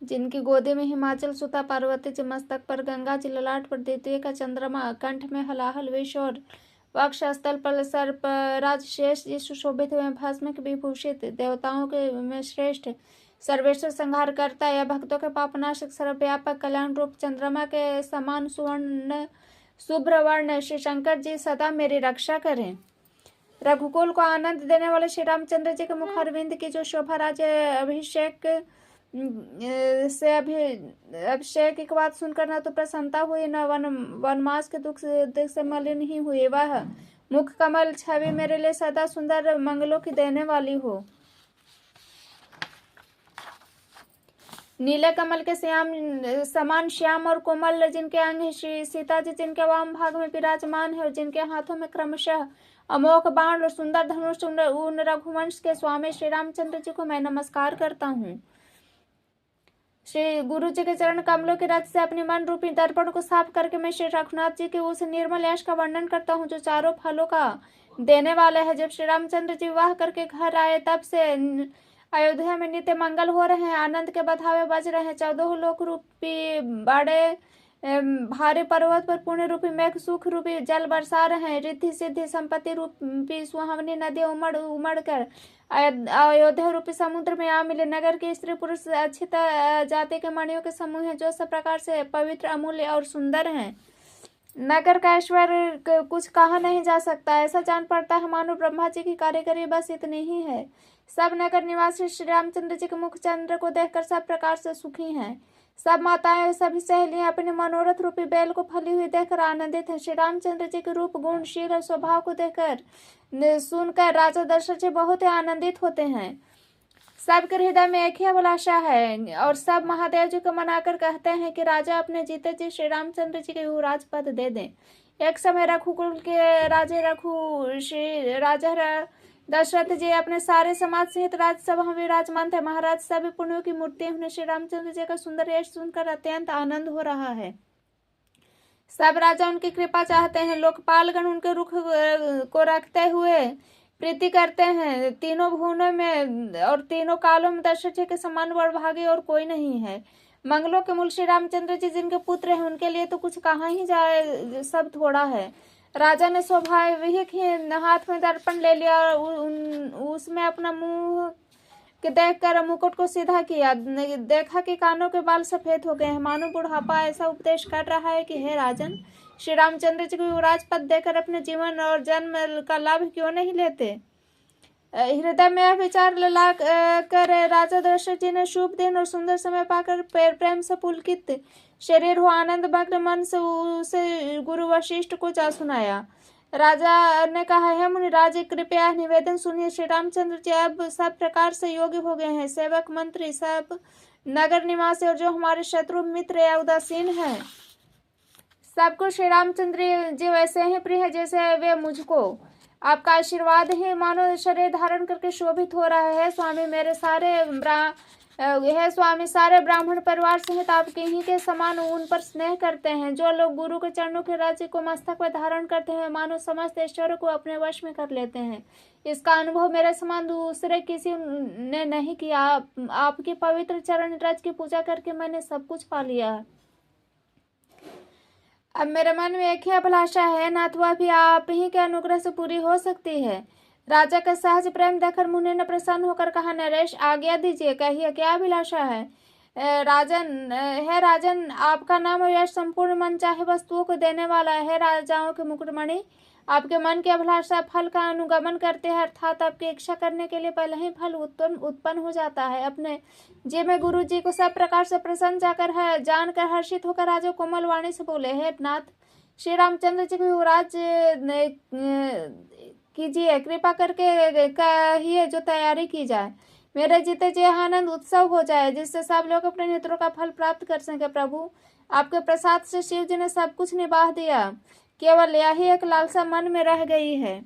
जिनकी गोदी में हिमाचल सुता, पार्वती जी मस्तक पर गंगा जी, ललाट पर द्वितीय का चंद्रमा, कंठ में हलाहल विष और वक्ष स्थल पर सर्पराज शेष जी सुशोभित हुए, भस्म के विभूषित, देवताओं के में श्रेष्ठ, सर्वेश्वर संहार करता या भक्तों के पापनाशक, सर्वव्यापक कल्याण रूप चंद्रमा के समान सुवर्ण शुभ्र वर्ण श्री शंकर जी सदा मेरी रक्षा करें। रघुकुल को आनंद देने वाले श्री रामचंद्र जी के मुखारविंद की जो शोभा राज्य अभिषेक से अभिषेक की बात सुनकर न तो प्रसन्नता हुई, न वनवास के दुख से मलिन ही हुई। वह मुख कमल छवि मेरे लिए सदा सुंदर मंगलों की देने वाली हो। नीले कमल के समान श्याम और कोमल जिनके अंग श्री सीता जी जिनके वाम भाग में विराजमान है और जिनके हाथों में क्रमशः अमोघ बाण और सुंदर धनुष, उन रघुवंश के स्वामी श्री रामचंद्र जी को मैं नमस्कार करता हूँ। श्री गुरु जी के चरण कमलों की रथ से अपने मन रूपी दर्पण को साफ करके मैं श्री रघुनाथ जी के उस निर्मल यश का वर्णन करता हूँ जो चारों फलों का देने वाले है। जब श्री रामचंद्र जी विवाह करके घर आए तब से अयोध्या में नित्य मंगल हो रहे हैं, आनंद के बधावे बज रहे हैं। 14 लोक रूपी बड़े भारी पर्वत पर पुण्य रूपी मेघ सुख रूपी जल बरसा रहे हैं। रिद्धि सिद्धि संपत्ति रूपी सुहावनी नदी उमड़ उमड़ कर अयोध्या रूपी समुद्र में आ मिले। नगर के स्त्री पुरुष अच्छी जाति के मणियों के समूह हैं जो सब प्रकार से पवित्र, अमूल्य और सुंदर हैं। नगर का ऐश्वर्य कुछ कहा नहीं जा सकता, ऐसा जान पड़ता है मानो ब्रह्मा जी की कारीगरी बस इतनी ही है। सब नगर निवासी श्री रामचंद्र जी के मुख चंद्र को देखकर सब प्रकार से सुखी हैं। सब माताएं और सभी सहेलियां अपने मनोरथ रूपी बेल को फली हुई देखकर आनंदित हैं। श्री रामचंद्र जी के रूप, गुण, शील और स्वभाव को देखकर सुनकर राजा दशरथ जी बहुत ही आनंदित होते हैं। सबके हृदय में एक ही अभिलाषा है और सब महादेव जी को मनाकर कहते हैं कि राजा अपने जीते जी श्री रामचंद्र जी के युवराज पद दे दें। एक समय रघुकुल के राजा दशरथ जी अपने सारे समाज सहित राज्यसभा में विराजमान थे। महाराज सभी पुण्यों की मूर्ति उन्हें श्री रामचंद्र जी का सुंदर यश सुनकर अत्यंत आनंद हो रहा है। सब राजा उनकी कृपा चाहते हैं। लोकपालगण उनके रुख को रखते हुए प्रीति करते हैं। तीनों भुवनों में और तीनों कालों में दशरथ जी के समान बड़भागी और कोई नहीं है। मंगलों के मूल श्री रामचंद्र जी जिनके पुत्र हैं उनके लिए तो कुछ कहा ही जाए, सब थोड़ा है। राजा ने स्वाभाविक ही हाथ में दर्पण ले लिया और उसमें अपना मुंह देखकर मुकुट को सीधा किया। देखा कि कानों के बाल सफेद हो गए हैं, मानो बुढ़ापा ऐसा उपदेश कर रहा है कि हे राजन, श्री रामचंद्र जी को युवराज पद देकर अपने जीवन और जन्म का लाभ क्यों नहीं लेते। हृदय में यह विचार ला कर राजा दशरथ जी ने शुभ दिन और सुंदर समय पाकर प्रेम से पुलकित शरीर हो आनंद मग्न मन से उसे गुरु वशिष्ठ को जा सुनाया। राजा ने कहा, है मुनिराज, कृपया निवेदन सुनिए। श्री रामचंद्र जी अब सब प्रकार से योग्य हो गए हैं। सेवक मंत्री, सब नगर निवासी और जो हमारे शत्रु मित्र या उदासीन हैं, सबको श्री रामचंद्र जी वैसे ही प्रिय है जैसे वे मुझको। आपका आशीर्वाद ही मानो शरीर धारण करके शोभित हो रहा है। स्वामी मेरे सारे ब्राह्मण परिवार सहित आपके ही के समान उन पर स्नेह करते हैं। जो लोग गुरु के चरणों के राज्य को मस्तक पर धारण करते हैं मानो समस्त ऐश्वर्य को अपने वश में कर लेते हैं। इसका अनुभव मेरे समान दूसरे किसी ने नहीं किया। आपकी पवित्र चरण रज की पूजा करके मैंने सब कुछ पा लिया। अब मेरे मन में एक ही अभिलाषा है, ना तो अभी आप ही के अनुग्रह से पूरी हो सकती है। राजा का सहज प्रेम देखकर मुनि ने प्रसन्न होकर कहा, नरेश आज्ञा दीजिए, कहिए क्या अभिलाषा है। राजन, आपका नाम और यश संपूर्ण मन चाहे वस्तुओं को देने वाला है। राजाओं के मुकुटमणि, आपके मन की अभिलाषा फल का अनुगमन करते हैं, अर्थात आपकी इच्छा करने के लिए पहले ही फल उत्पन्न हो जाता है। अपने जी में गुरु जी को सब प्रकार से प्रसन्न जानकर हर्षित होकर राजा कोमल वाणी से बोले, हे नाथ, श्री रामचंद्र जी को युवराज कीजिए, कृपा करके कहिए जो तैयारी की जाए। मेरे जीते जी आनंद उत्सव हो जाए जिससे सब लोग अपने नेत्रों का फल प्राप्त कर सके। प्रभु, आपके प्रसाद से शिव जी ने सब कुछ निभा दिया, केवल यही एक लालसा मन में रह गई है।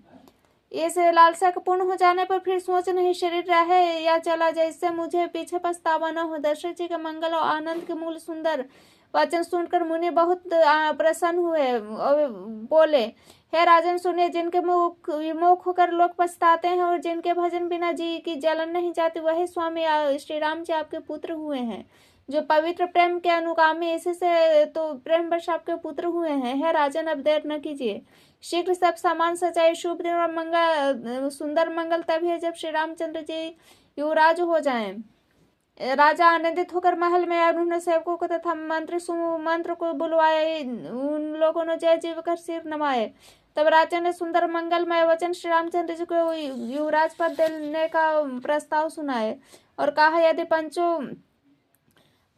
इस लालसा का पूर्ण हो जाने पर फिर सोच नहीं, शरीर रहे या चला जाए, इससे मुझे पीछे पछतावा न हो। दशरथ जी के मंगल और आनंद के मूल सुंदर वचन सुनकर मुनि बहुत प्रसन्न हुए और बोले, हे राजन सुनिए, जिनके मुख विमुख होकर लोग पछताते हैं और जिनके भजन बिना जी की जलन नहीं जाती, वही स्वामी श्री राम जी आपके पुत्र हुए हैं, जो पवित्र प्रेम के अनुगामी, इसी से तो प्रेम वर्ष आपके पुत्र हुए हैं। हे राजन, अब देर न कीजिए, शीघ्र सब सामान सजाए। शुभ दिन और मंगल, सुंदर मंगल तभी है जब श्री रामचंद्र जी युवराज हो जाएं। राजा आनंदित होकर महल में आए। उन्होंने सेवकों को तथा मंत्री सुमंत्र को बुलवाए। उन लोगों ने जय जीव कर सिर नवाए। तब राजा ने सुंदर मंगलमय वचन श्री रामचंद्र जी को युवराज पद देने का प्रस्ताव सुनाए और कहा, यदि पंचों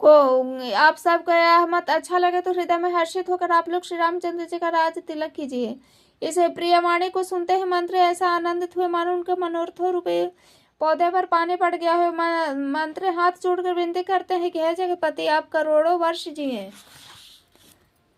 को आप सबको यह मत अच्छा लगे तो हृदय में हर्षित होकर आप लोग श्री रामचंद्र जी का राज तिलक कीजिए। इस प्रियवाणी को सुनते ही मंत्री ऐसा आनंदित हुए मानो उनके मनोरथों रूपे पौधे पर पानी पड़ गया है। मंत्री हाथ जोड़कर विनती करते हैं कि हे जगतपति, आप करोड़ों वर्ष जिए,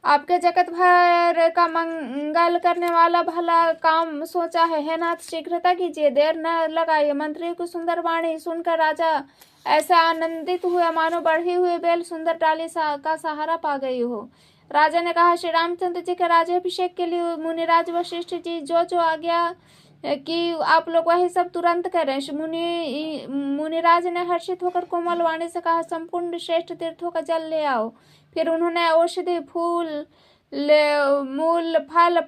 आपके जगत भर का मंगल करने वाला भला काम सोचा है। हे नाथ, शीघ्रता कीजिए, देर न लगाइए। मंत्री की सुंदर वाणी सुनकर राजा ऐसे आनंदित हुआ मानो बढ़ी हुई बेल सुंदर डाली का सहारा पा गई हो। राजा ने कहा, श्री रामचंद्र जी के राज्याभिषेक के लिए मुनिराज वशिष्ठ जी जो आज्ञा कि आप लोग वही सब तुरंत करें। मुनिराज ने हर्षित होकर कोमल वाणी से कहा, संपूर्ण श्रेष्ठ तीर्थों का जल ले आओ। फिर उन्होंने औषधि, फूल, मूल, फल,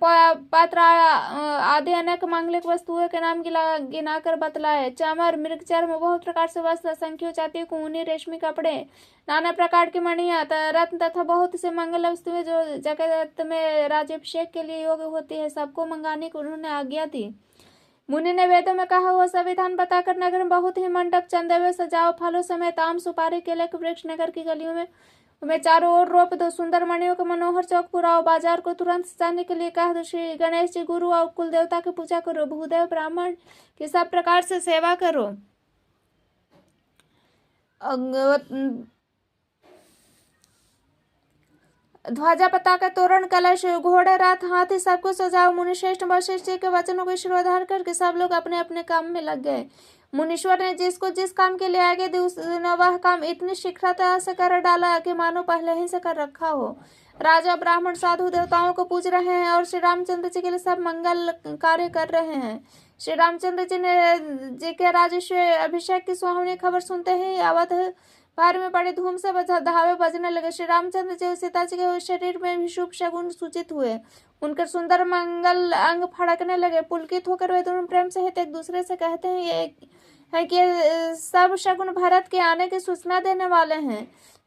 पत्र आदि अनेक मांगलिक वस्तुओं के नाम गिनाकर बतलाए। चमर, मृगचर्म, बहुत प्रकार से वस्त्र, संख्यो जाति को ऊनी रेशमी कपड़े, नाना प्रकार की मणियां, रत्न तथा बहुत से मंगल वस्तुएं जो जगत में राज्याभिषेक के लिए योग्य होती है, सबको मंगाने को उन्होंने आज्ञा दी। मुनि ने वेदों में कहा हुआ संविधान बताकर नगर में बहुत ही मंडप, चंदवे सजाओ, फलों समेत आम, सुपारी, केले के वृक्ष नगर की गलियों में चारों ओर रोप दो। सुंदर मणियों के मनोहर चौक पुराओ। बाजार को तुरंत सजाने के लिए कह दो। श्री गणेश जी, गुरु और कुल देवता की पूजा करो। भूदेव ब्राह्मण की सब प्रकार से सेवा करो। ध्वजा, पताका, तोरण, कलश, घोड़े, रथ, हाथी सबको सजाओ। मुनिश्रेष्ठ वशिष्ठ जी के वचनों को शिरोधार्य करके सब लोग अपने अपने काम में लग गए। मुनीश्वर ने जिसको जिस काम के लिए आगे दी, उसने वह काम इतनी शीघ्रता से कर डाला कि मानो पहले ही से कर रखा हो। राजा, ब्राह्मण, साधु देवताओं को पूज रहे हैं और श्री रामचंद्र जी के लिए सब मंगल कार्य कर रहे हैं। श्री रामचंद्र जी के राज्याभिषेक की सुहावनी खबर सुनते ही अवध भर में बड़ी धूम से धावे बजने लगे। श्री रामचंद्र जी और सीता जी के शरीर में भी शुभ शगुन सूचित हुए। उनके सुंदर मंगल अंग फड़कने लगे। पुलकित होकर वे दोनों प्रेम सहित एक दूसरे से कहते हैं कि सब शगुन भरत के आने की सूचना देने वाले हैं।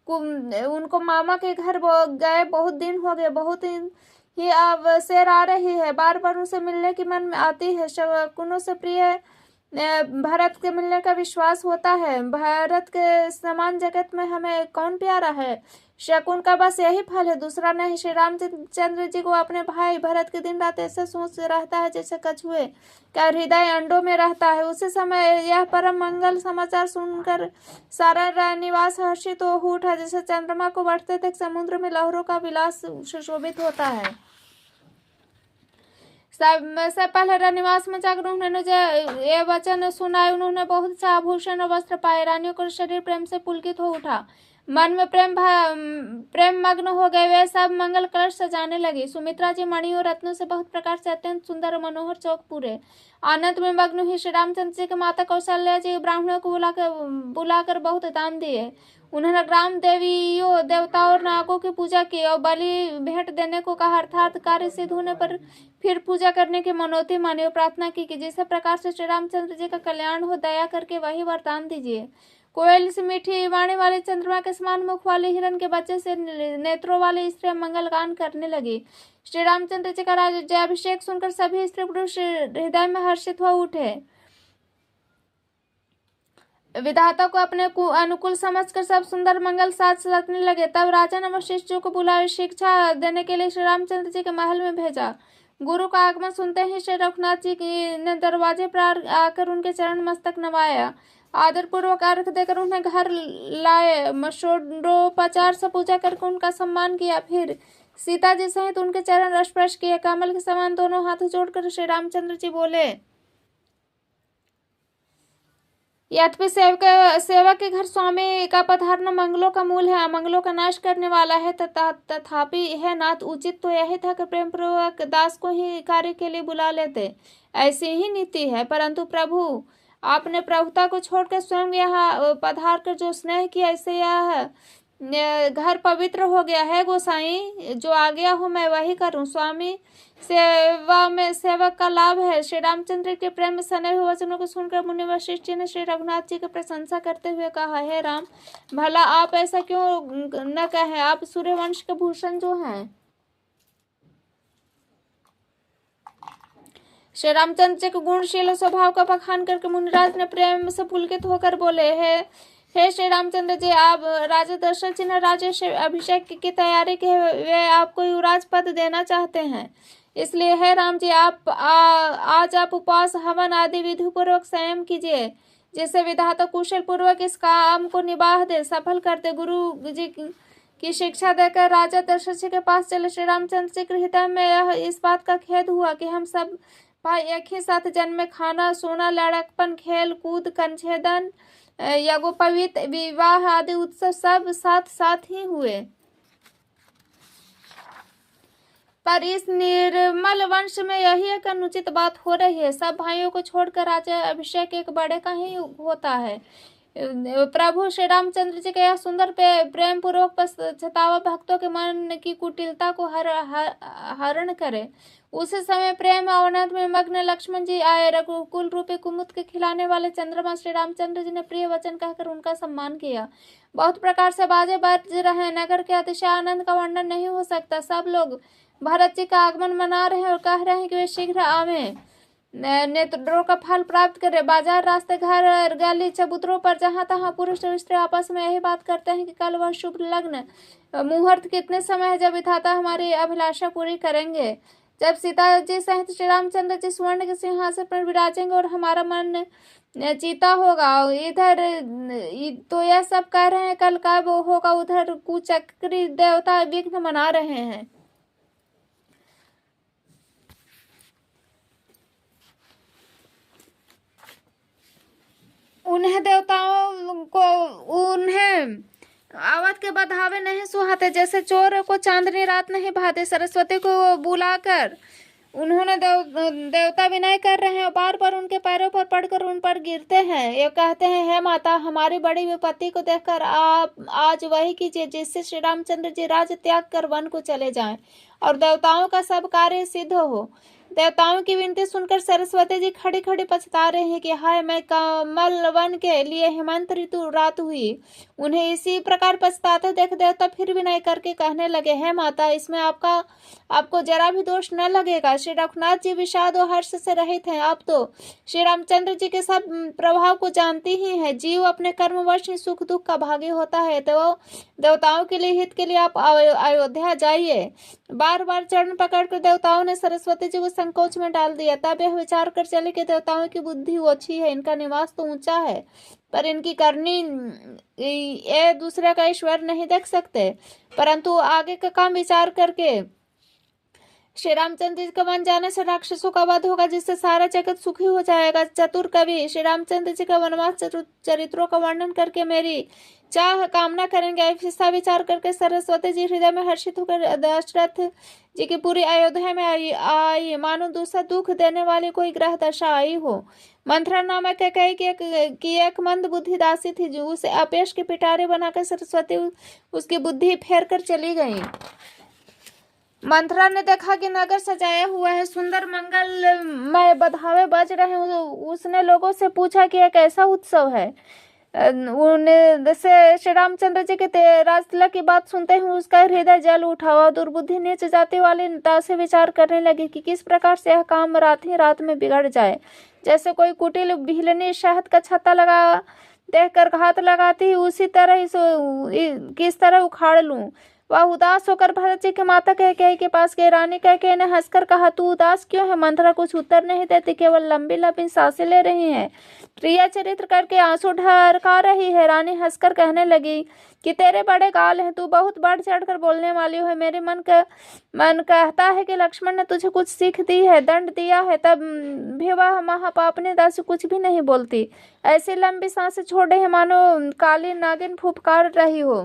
उनको मामा के घर गए बहुत दिन हो गए, बहुत ही अवसर आ रही है, बार बार उनसे मिलने की मन में आती है। शकुनों से प्रिय भरत के मिलने का विश्वास होता है। भरत के समान जगत में हमें कौन प्यारा है। शकुन का बस यही फल है, दूसरा नहीं। श्री रामचंद्र जी को अपने भाई भरत के दिन रात ऐसा सोच रहता है जैसे कछुए का हृदय अंडों में रहता है। उसी समय यह परम मंगल समाचार सुनकर सारा निवास हर्षित हो उठा, जैसे चंद्रमा को बढ़ते तक समुद्र में लहरों का विलास सुशोभित होता है। सबसे पहले रनिवास में जाकर उन्होंने ये वचन सुनाए। उन्होंने बहुत से आभूषण और वस्त्र पाए। रानियों का शरीर प्रेम से पुलकित हो उठा, मन में प्रेम मग्न हो गए। वे सब मंगल कलश सजाने लगी। सुमित्रा जी मणियों और रत्नों से बहुत प्रकार से अत्यंत सुंदर और मनोहर चौक पूरे आनंद में मग्न हुई। श्री रामचंद्र जी के माता कौशल्या जी ब्राह्मणों को बुलाकर बहुत दान दिए। उन्होंने ग्राम देवियों, देवताओं और नागों की पूजा की और बलि भेंट देने को कहा, अर्थात कार्य सिद्ध होने पर फिर पूजा करने की मनौती मानी और प्रार्थना की कि जिस प्रकार से श्री रामचंद्र जी का कल्याण हो, दया करके वही वरदान दीजिए। कोयल से मीठी वाणी वाले, चंद्रमा के समान मुख वाले, हिरण के बच्चे से नेत्रों वाली स्त्री मंगल गान करने लगी। श्री रामचंद्र जी का राज्याभिषेक सुनकर सभी स्त्री पुरुष हृदय में हर्षित हो उठे। विधाता को अपने अनुकूल समझकर सब सुंदर मंगल साज सजने लगे। तब राजा ने वशिष्ठ जी को बुलाया, शिक्षा देने के लिए श्री रामचंद्र जी के महल में भेजा। गुरु का आगमन सुनते ही श्री रघुनाथ जी ने दरवाजे पर आकर उनके चरण मस्तक नवाया। आदर पूर्वक अर्घ देकर उन्हें घर लाए। षोडोपचार से पूजा करके उनका सम्मान किया। फिर सीता जी सहित उनके चरण स्पर्श किए। कमल के समान दोनों हाथ जोड़कर श्री रामचंद्र जी बोले, यद्यपि सेवक के घर स्वामी का पधारना मंगलों का मूल है, अमंगलों का नाश करने वाला है, तथापि है नाथ उचित तो यही था कि प्रेम पूर्वक दास को ही कार्य के लिए बुला लेते। ऐसी ही नीति है। परंतु प्रभु आपने प्रभुता को छोड़कर स्वयं यहाँ पधार कर जो स्नेह किया, इससे यह घर पवित्र हो गया है। गोसाई जो आ गया हो मैं वही करूं। स्वामी सेवा में सेवक का लाभ है। श्री रामचंद्र के प्रेम में सने हुए वचनों को सुनकर मुनि वशिष्ठ जी ने श्री रघुनाथ जी की प्रशंसा करते हुए कहा, हे राम, भला आप ऐसा क्यों न कहें, आप सूर्यवंश के भूषण जो हैं। श्री रामचंद्र जी के गुणशील स्वभाव का बखान करके मुनिराज ने प्रेम से पुलकित होकर बोले, हे श्री रामचंद्र जी, आप राजा दशरथ जी ने राज्य अभिषेक की तैयारी की, वे आपको युवराज पद देना चाहते हैं। इसलिए हे राम जी, आज आप उपवास हवन आदि विधि पूर्वक संयम कीजिए, जिससे विधाता कुशल पूर्वक इस काम को निभाह दे, सफल कर दे। गुरु जी की शिक्षा देकर राजा दशरथ जी के पास चले। श्री रामचंद्र जी के हृदय में इस बात का खेद हुआ कि हम सब भाई एक ही साथ जन्मे, खाना सोना, लड़कपन, खेल कूद, कंछेदन, यज्ञोपवीत, विवाह आदि उत्सव सब साथ साथ ही हुए, पर इस निर्मल वंश में यही एक अनुचित बात हो रही है। सब भाइयों को छोड़कर राज्य अभिषेक एक बड़े का ही होता है। प्रभु श्री रामचंद्र जी का यह सुंदर प्रेम पूर्वक पश्चातावा भक्तों के मन की कुटिलता को हरण करे। उसी समय प्रेम अवनत में मग्न लक्ष्मण जी आए। रघुकुल रूपी कुमुद के खिलाने वाले चंद्रमा श्री रामचंद्र जी ने प्रिय वचन कहकर उनका सम्मान किया। बहुत प्रकार से बाजे बज रहे। नगर के अतिशय आनंद का वर्णन नहीं हो सकता। सब लोग भरत जी का आगमन मना रहे हैं और कह रहे हैं कि वे शीघ्र आवे, नेत्रों का फल प्राप्त करे। बाजार, रास्ते, घर, गली, चबूतरों पर जहां तहां पुरुष और स्त्री आपस में यही बात करते हैं कि कल वह शुभ लग्न मुहूर्त कितने समय है जब विधाता हमारी अभिलाषा पूरी करेंगे, जब सीता जी सहित श्री रामचंद्र जी स्वर्ण के सिंहासन पर विराजेंगे और हमारा मन चीता होगा। इधर तो यह सब कह रहे हैं कल कब होगा, उधर कुचक्री देवता विघ्न मना रहे हैं। उन्हें देवताओं को उन्हें आवत के बधावे नहीं सुहाते, जैसे चोर को चांदनी रात नहीं भाते। सरस्वती को बुलाकर उन्होंने देवता विनय कर रहे हैं और बार बार उनके पैरों पर पड़कर उन पर गिरते हैं। ये कहते हैं, हे माता, हमारी बड़ी विपत्ति को देखकर आप आज वही कीजिए जिससे श्री रामचंद्र जी राज्य त्याग कर वन को चले जाएं और देवताओं का सब कार्य सिद्ध हो। देवताओं की विनती सुनकर सरस्वती जी खड़ी खड़ी पछता रहे हैं कि हाय, मैं कमल वन के लिए हेमंत ऋतु रात हुई। उन्हें इसी प्रकार पछताते देख देवता फिर विनय करके कहने लगे, हे माता, इसमें आपको जरा भी दोष न लगेगा। श्री रघुनाथ जी विषाद और हर्ष से रहित हैं। आप तो श्री रामचंद्र जी के सब प्रभाव को जानती ही है। जीव अपने कर्मवश ही सुख दुख का भागी होता है, तो देवताओं के लिए हित के लिए आप अयोध्या जाइए। बार बार चरण पकड़कर देवताओं ने सरस्वती जी को संकोच में डाल दिया। तब यह विचार कर चले कि देवताओं की बुद्धि ओछी है, इनका निवास तो ऊंचा है, पर इनकी करनी ये दूसरे का ईश्वर नहीं देख सकते। परंतु आगे का काम विचार करके श्री रामचंद्र जी का वन जाने से राक्षसों का वध होगा, जिससे सारा जगत सुखी हो जाएगा। चतुर कवि श्री रामचंद्र जी का वनवास चरित्रों का वर्णन करके मेरी चाह कामना करेंगे। ऐसा विचार करके सरस्वती जी हृदय में हर्षित होकर दशरथ जी की पूरी अयोध्या में आई मानो दूसरा दुख देने वाली कोई ग्रह दशा आई हो। मंथरा नामक कैकेयी की एक मंद बुद्धि दासी थी, जो उसे अपेश की पिटारी बनाकर सरस्वती उसकी बुद्धि फेर कर चली गई। मंथरा ने देखा कि नगर सजाया हुआ है, सुंदर मंगलमय बधावे बज रहे हैं। उसने लोगों से पूछा कि यह कैसा उत्सव है। जैसे श्री रामचंद्र जी के राजतिलक की बात सुनते ही उसका हृदय जल उठा और दुर्बुद्धि नीच जाति वाली दासी विचार करने लगी कि किस प्रकार से यह काम रात ही रात में बिगड़ जाए। जैसे कोई कुटिल भिलनी शहद का छत्ता लगा देखकर घात लगाती, उसी तरह किस तरह उखाड़ लूं। वह उदास होकर भरत जी की माता कैकेयी के पास गई। रानी कैकेयी ने हंसकर कहा, तू उदास क्यों है? मंथरा कुछ उत्तर नहीं देती, केवल लंबी लंबी सांसें ले रही है। प्रिया चरित्र करके आंसू ढरका रही है। रानी हंसकर कहने लगी कि तेरे बड़े गाल हैं, तू बहुत बढ़ चढ़कर बोलने वाली है। मेरे मन कहता है कि लक्ष्मण ने तुझे कुछ सीख दी है, दंड दिया है, तब भी वह महापापनी दासी कुछ भी नहीं बोलती। ऐसी लंबी सांसें छोड़े है मानो काली नागिन फुफकार रही हो।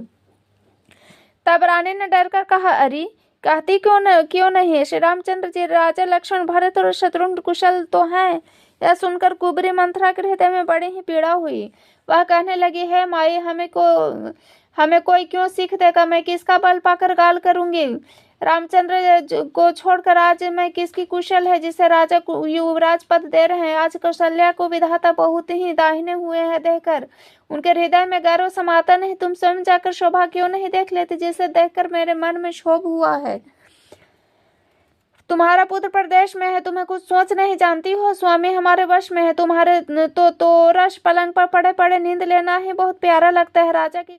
तब रानी ने डरकर कहा, अरे कहती क्यों नहीं? श्री रामचंद्र जी, राजा लक्ष्मण, भरत और शत्रुघ्न कुशल तो हैं? यह सुनकर कुबरी मंथरा के हृदय में बड़ी ही पीड़ा हुई। वह कहने लगी, है माई, हमें कोई क्यों सीख देगा? मैं किसका बल पाकर गाल करूंगी? रामचंद्र को छोड़कर आज मैं किसकी कुशल है जिसे राजा युवराज पद दे रहे हैं? आज कौशल्या को विधाता बहुत ही दाहिने हुए हैं देखकर उनके हृदय में गर्व समाता नहीं। तुम स्वयं जाकर शोभा क्यों नहीं देख लेती, जिसे देखकर मेरे मन में क्षोभ हुआ है? तुम्हारा पुत्र प्रदेश में है, तुम्हें कुछ सोच नहीं जानती हो? स्वामी हमारे वश में है, तुम्हारे तो रस पलंग पर पड़े पड़े नींद लेना ही बहुत प्यारा लगता है। राजा की